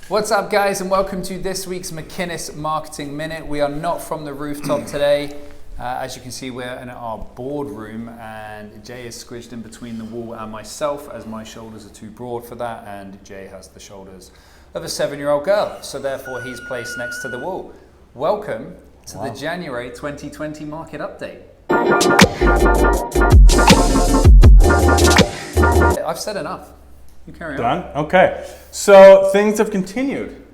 What's up, guys, and welcome to this week's McInnes Marketing Minute. We are not from the rooftop today. As you can see, we're in our boardroom, and Jay is squished in between the wall and myself, as my shoulders are too broad for that, and Jay has the shoulders of a 7-year-old girl, so therefore he's placed next to the wall. Welcome to the January 2020 market update. I've said enough. You carry on. Done? Okay. So things have continued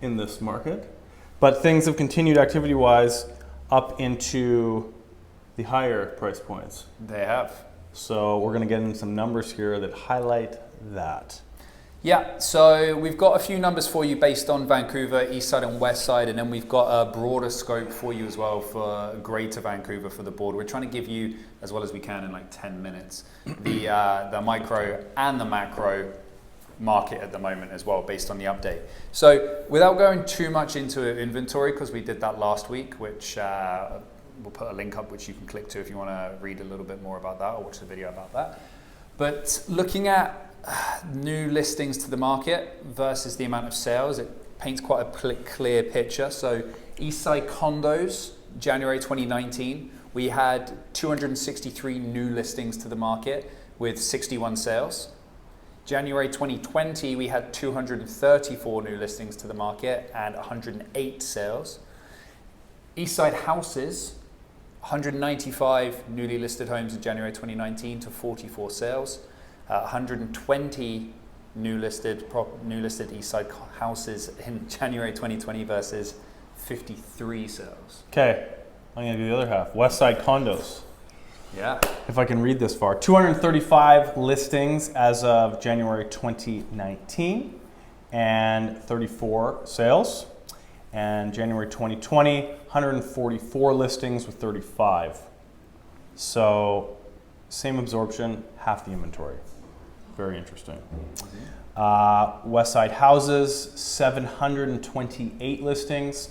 in this market, but things have continued activity-wise up into the higher price points. They have. So we're going to get into some numbers here that highlight that. Yeah, so we've got a few numbers for you based on Vancouver, Eastside and Westside, and then we've got a broader scope for you as well for Greater Vancouver for the board. We're trying to give you, as well as we can in like 10 minutes, the micro and the macro market at the moment as well, based on the update. So without going too much into inventory, because we did that last week, which we'll put a link up which you can click to if you want to read a little bit more about that or watch the video about that. But looking at new listings to the market versus the amount of sales, it paints quite a clear picture. So Eastside Condos, January 2019, we had 263 new listings to the market with 61 sales. January 2020, we had 234 new listings to the market and 108 sales. Eastside Houses, 195 newly listed homes in January 2019 to 44 sales. 120 new listed Eastside houses in January 2020 versus 53 sales. Okay, I'm going to do the other half. Westside Condos. Yeah. If I can read this far. 235 listings as of January 2019 and 34 sales. And January 2020, 144 listings with 35. So same absorption, half the inventory. Very interesting. Westside Houses, 728 listings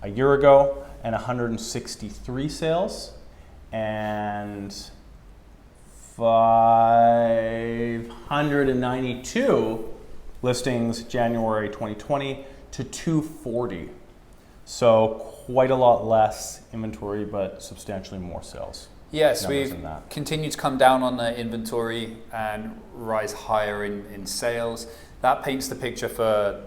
a year ago and 163 sales. And 592 listings January 2020 to 240. So quite a lot less inventory, but substantially more sales. Yes, we've continued to come down on the inventory and rise higher in sales. That paints the picture for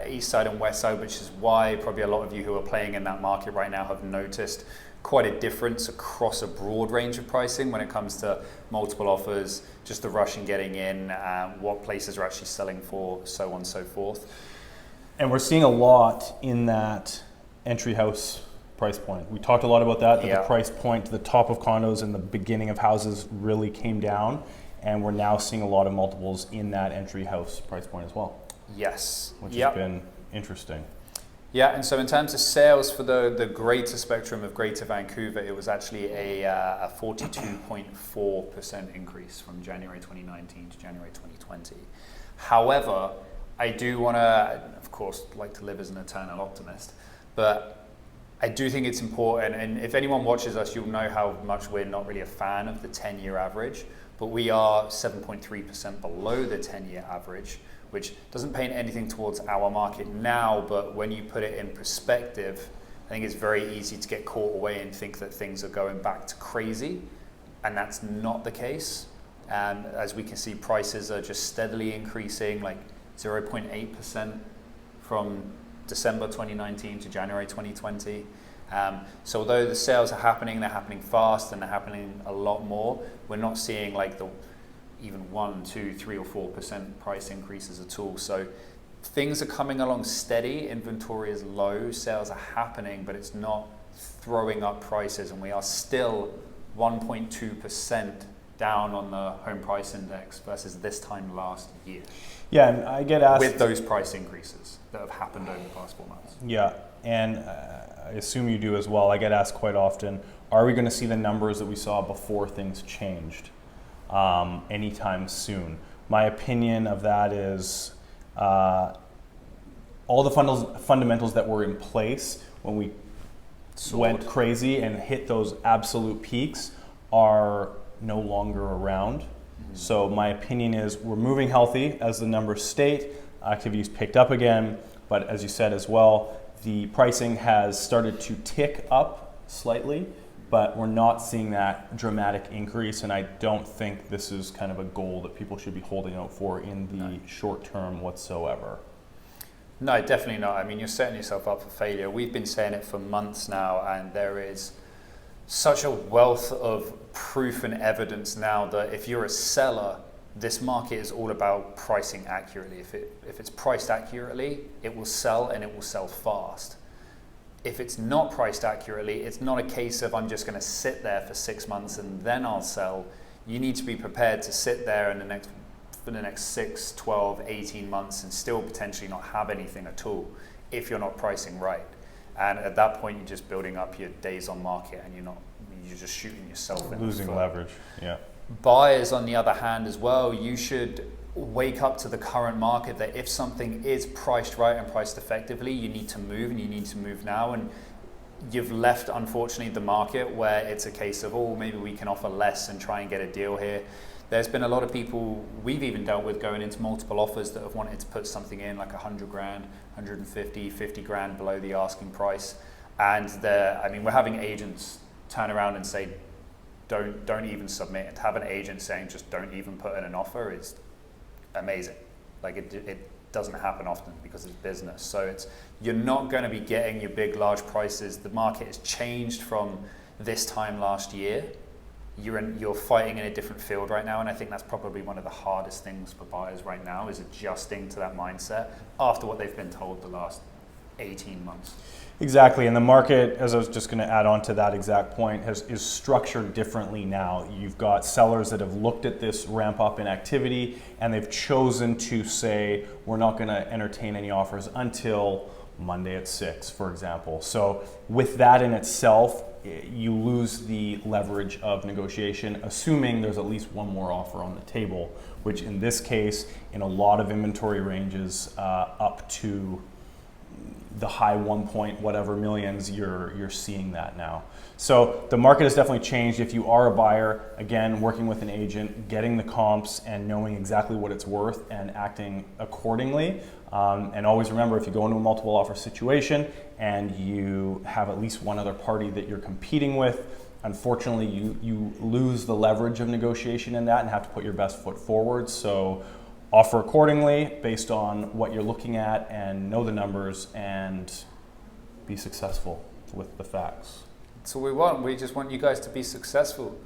Eastside and Westside, which is why probably a lot of you who are playing in that market right now have noticed quite a difference across a broad range of pricing when it comes to multiple offers, just the rush in getting in, what places are actually selling for, so on and so forth. And we're seeing a lot in that entry house price point. We talked a lot about that, the price point to the top of condos and the beginning of houses really came down, and we're now seeing a lot of multiples in that entry house price point as well. Yes. Which has been interesting. Yeah, and so in terms of sales for the greater spectrum of Greater Vancouver, it was actually a 42.4% increase from January 2019 to January 2020. However, I do want to, of course, like to live as an eternal optimist, but I do think it's important, and if anyone watches us, you'll know how much we're not really a fan of the 10-year average, but we are 7.3% below the 10-year average, which doesn't paint anything towards our market now, but when you put it in perspective, I think it's very easy to get caught away and think that things are going back to crazy, and that's not the case. And as we can see, prices are just steadily increasing, like 0.8% from December 2019 to January 2020. So although the sales are happening, they're happening fast and they're happening a lot more, we're not seeing like the even 1, 2, 3 or 4% price increases at all. So things are coming along steady, inventory is low, sales are happening, but it's not throwing up prices, and we are still 1.2% down on the home price index versus this time last year. Yeah, and I get asked... with those price increases that have happened over the past 4 months. Yeah, and I assume you do as well. I get asked quite often, are we going to see the numbers that we saw before things changed anytime soon? My opinion of that is all the fundamentals that were in place when we went crazy and hit those absolute peaks are no longer around. So my opinion is we're moving healthy as the numbers state. Activity's picked up again, but as you said as well, the pricing has started to tick up slightly, but we're not seeing that dramatic increase, and I don't think this is kind of a goal that people should be holding out for in the short term whatsoever. No, definitely not. I mean, you're setting yourself up for failure. We've been saying it for months now, and there is such a wealth of proof and evidence now that if you're a seller, this market is all about pricing accurately. If it's priced accurately, it will sell, and it will sell fast. If it's not priced accurately, it's not a case of I'm just going to sit there for 6 months and then I'll sell. You need to be prepared to sit there for the next 6, 12, 18 months and still potentially not have anything at all if you're not pricing right. And at that point, you're just building up your days on market, and you're just shooting yourself in losing leverage. Yeah. Buyers, on the other hand, as well, you should wake up to the current market that if something is priced right and priced effectively, you need to move, and you need to move now. And you've left, unfortunately, the market where it's a case of, oh, maybe we can offer less and try and get a deal here. There's been a lot of people we've even dealt with going into multiple offers that have wanted to put something in like 100 grand, 150, 50 grand below the asking price. And we're having agents turn around and say, don't even submit. And to have an agent saying just don't even put in an offer is amazing. Like it doesn't happen often because it's business. So you're not going to be getting your big, large prices. The market has changed from this time last year. You're fighting in a different field right now, and I think that's probably one of the hardest things for buyers right now is adjusting to that mindset after what they've been told the last 18 months. Exactly, and the market, as I was just going to add on to that exact point, is structured differently now. You've got sellers that have looked at this ramp up in activity, and they've chosen to say, we're not going to entertain any offers until Monday at 6, for example. So with that in itself, you lose the leverage of negotiation, assuming there's at least one more offer on the table, which in this case, in a lot of inventory ranges, up to the high 1 point whatever millions, you're seeing that now. So the market has definitely changed. If you are a buyer, again, working with an agent, getting the comps and knowing exactly what it's worth and acting accordingly. And always remember, if you go into a multiple offer situation and you have at least one other party that you're competing with, unfortunately you lose the leverage of negotiation in that and have to put your best foot forward. So offer accordingly based on what you're looking at and know the numbers and be successful with the facts. That's all we want. We just want you guys to be successful.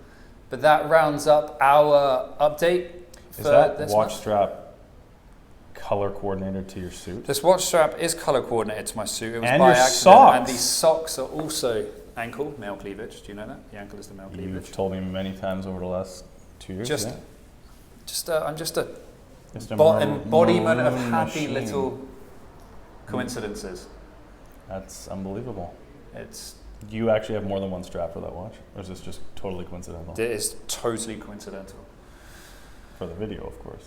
But that rounds up our update. Is that watch strap color coordinated to your suit? This watch strap is color coordinated to my suit. It was and by your accident. socks. And these socks are also ankle, male cleavage. Do you know that? The ankle is the male cleavage. You've told me many times over the last 2 years. I'm just a embodiment of happy little coincidences. That's unbelievable. Do you actually have more than one strap for that watch? Or is this just totally coincidental? It is totally coincidental. For the video, of course.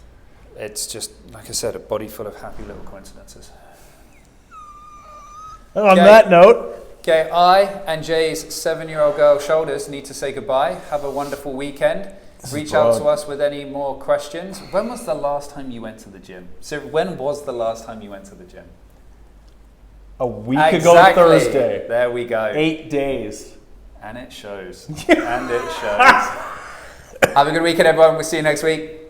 It's just, like I said, a body full of happy little coincidences. And on that note... Okay, I and Jay's 7-year-old girl shoulders need to say goodbye. Have a wonderful weekend. Reach out to us with any more questions. When was the last time you went to the gym? So when was the last time you went to the gym? A week ago Thursday. There we go. 8 days. And it shows. And it shows. Have a good weekend, everyone. We'll see you next week.